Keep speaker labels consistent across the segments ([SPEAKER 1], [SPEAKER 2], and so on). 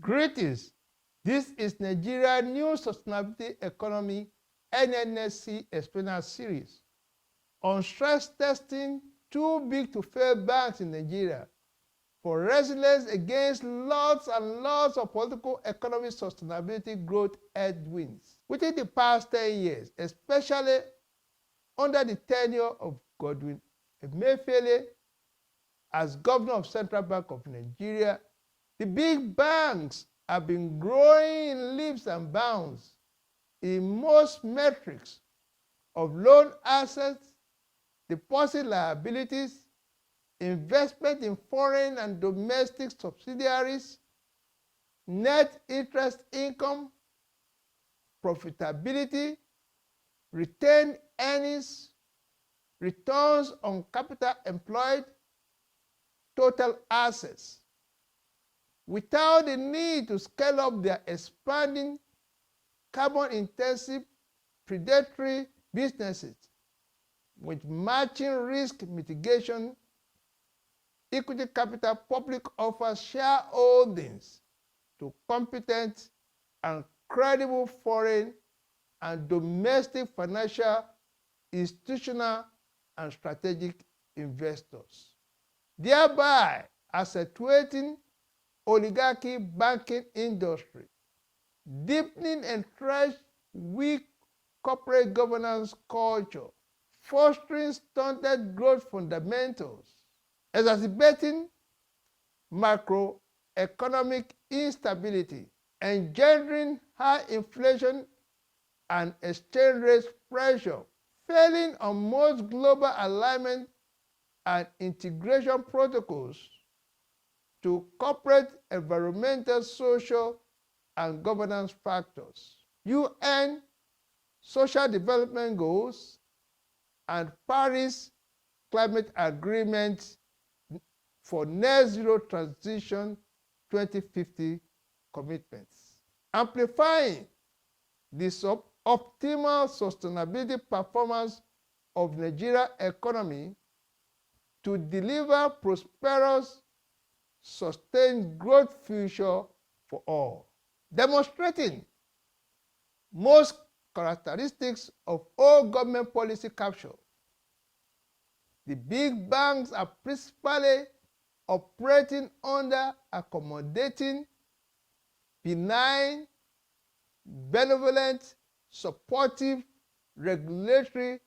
[SPEAKER 1] Greetings. This is Nigeria New Sustainability Economy NNSC Explainer Series on stress testing too big to fail banks in Nigeria for resilience against lots and lots of political economic sustainability growth headwinds. Within the past 10 years, especially under the tenure of Godwin Emefiele as governor of Central Bank of Nigeria, the big banks have been growing in leaps and bounds in most metrics of loan assets, deposit liabilities, investment in foreign and domestic subsidiaries, net interest income, profitability, retained earnings, returns on capital employed, total assets, without the need to scale up their expanding carbon-intensive predatory businesses with matching risk mitigation, equity capital, public offers, shareholdings to competent and credible foreign and domestic financial, institutional, and strategic investors, thereby accentuating oligarchy banking industry, deepening entrenched weak corporate governance culture, fostering stunted growth fundamentals, exacerbating macroeconomic instability, engendering high inflation and exchange rate pressure, failing on most global alignment and integration protocols to corporate, environmental, social, and governance factors, UN Social Development Goals, and Paris Climate Agreement for Net Zero Transition 2050 commitments, amplifying the suboptimal sustainability performance of Nigeria economy to deliver prosperous, sustained growth future for all, demonstrating most characteristics of all government policy capture. The big banks are principally operating under accommodating, benign, benevolent, supportive, regulatory,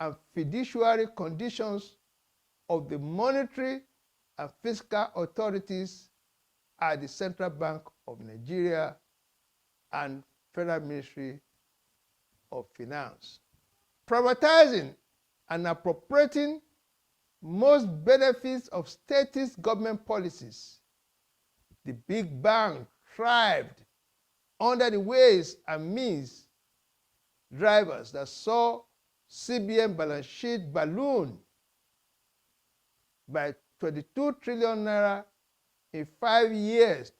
[SPEAKER 1] and fiduciary conditions of the monetary and fiscal authorities at the Central Bank of Nigeria and Federal Ministry of Finance, privatizing and appropriating most benefits of statist government policies. The big bank thrived under the ways and means drivers that saw CBN balance sheet balloon by 22 trillion naira in 5 years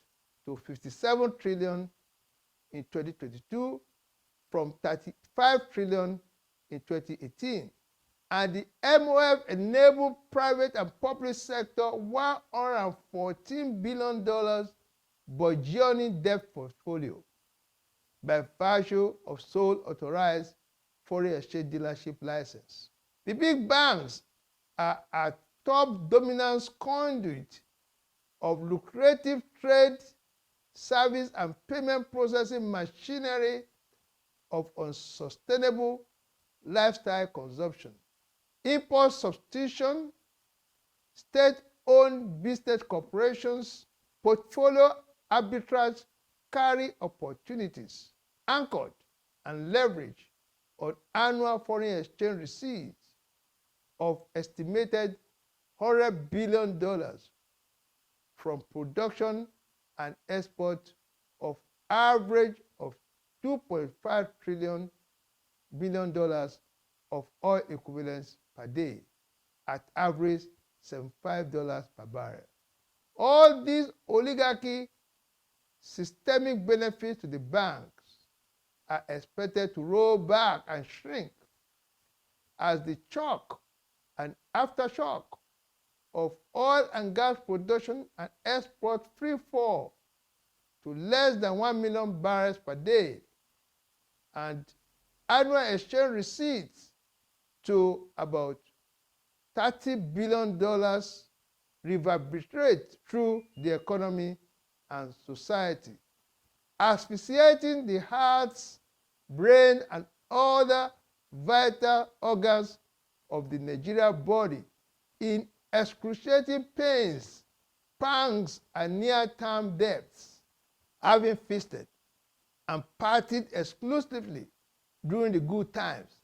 [SPEAKER 1] to 57 trillion in 2022 from 35 trillion in 2018. And the MOF enabled private and public sector $114 billion burgeoning debt portfolio by virtue of sole authorized foreign exchange dealership license. The big banks are a top dominance conduit of lucrative trade, service, and payment processing machinery of unsustainable lifestyle consumption, import substitution, state-owned business corporations, portfolio arbitrage carry opportunities anchored and leveraged on annual foreign exchange receipts of estimated $100 billion from production and export of average of $2.5 billion of oil equivalents per day at average $75 per barrel. All these oligarchy systemic benefits to the banks are expected to roll back and shrink as the shock and aftershock of oil and gas production and export free fall to less than 1 million barrels per day, and annual exchange receipts to about $30 billion reverberate through the economy and society, asphyxiating the hearts, brain, and other vital organs of the Nigerian body in excruciating pains, pangs, and near-term debts, having feasted and partied exclusively during the good times.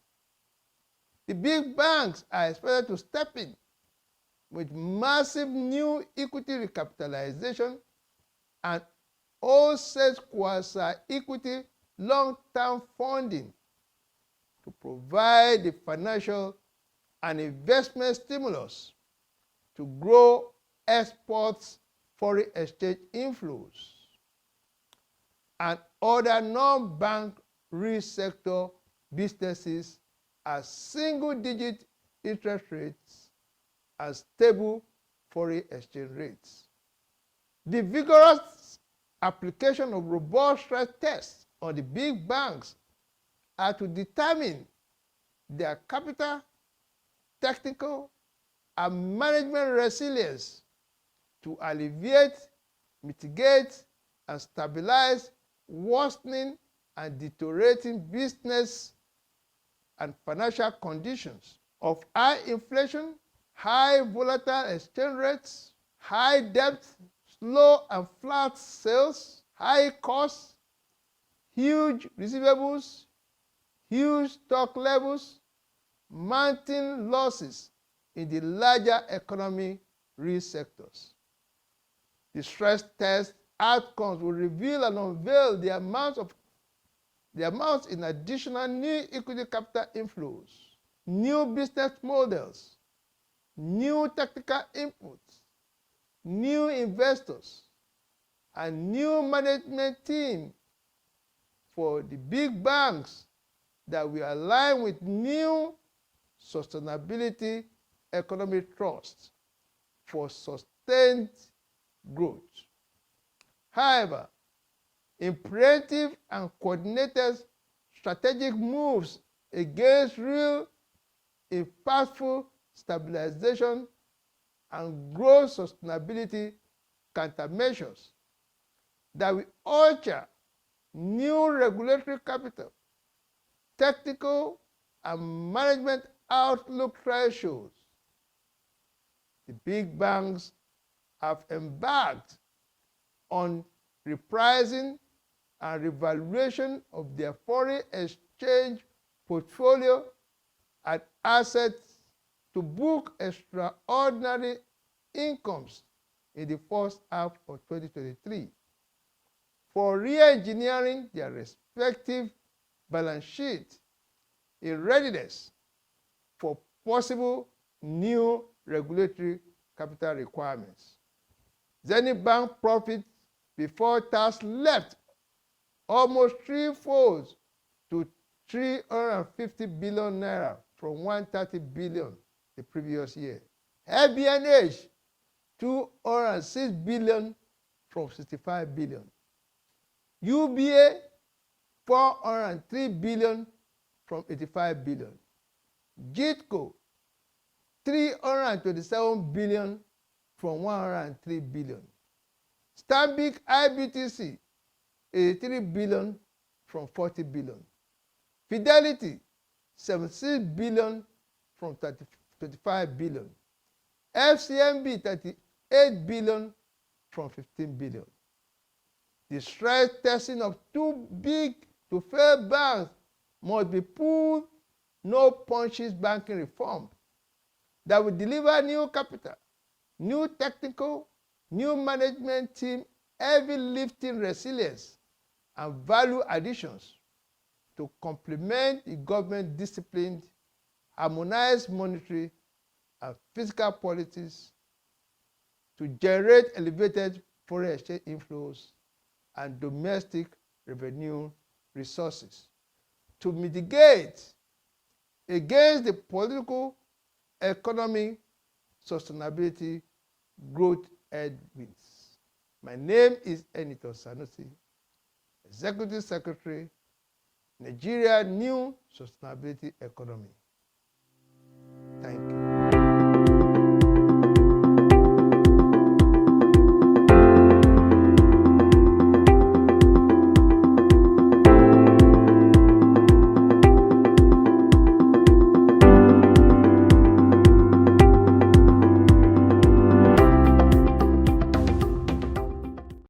[SPEAKER 1] The big banks are expected to step in with massive new equity recapitalization and wholesale quasi-equity long-term funding to provide the financial and investment stimulus to grow exports, foreign exchange inflows, and other non-bank real sector businesses at single-digit interest rates and stable foreign exchange rates. The vigorous application of robust stress tests on the big banks are to determine their capital, technical, and management resilience to alleviate, mitigate, and stabilize worsening and deteriorating business and financial conditions of high inflation, high volatile exchange rates, high debt, slow and flat sales, high costs, huge receivables, huge stock levels, mounting losses in the larger economic real sectors. The stress test outcomes will reveal and unveil the amounts in additional new equity capital inflows, new business models, new technical inputs, new investors, and new management team for the big banks that will align with new sustainability economic trusts for sustained growth. However, imperative and coordinated strategic moves against real, impactful stabilization and growth sustainability countermeasures that will usher new regulatory capital, technical, and management outlook thresholds. The big banks have embarked on repricing and revaluation of their foreign exchange portfolio and assets to book extraordinary incomes in the first half of 2023 for re-engineering their respective balance sheet in readiness for possible new regulatory capital requirements. Zenith Bank profits before tax leapt almost threefold to 350 billion naira from 130 billion the previous year. FBNH 206 billion from 65 billion. UBA 403 billion from 85 billion. JITCO 327 billion from 103 billion. Stanbic IBTC 83 billion from 40 billion. Fidelity 76 billion from 25 billion. FCMB 38 billion from 15 billion. The stress testing of too big to fail banks must be pulled no punches banking reform that will deliver new capital, new technical, new management team, heavy lifting resilience, and value additions to complement the government disciplined, harmonized monetary and fiscal policies to generate elevated foreign exchange inflows and domestic revenue resources, to mitigate against the political, economic, sustainability, growth headwinds. My name is Enito Sanusi, Executive Secretary, Nigeria New Sustainability Economy. Thank you.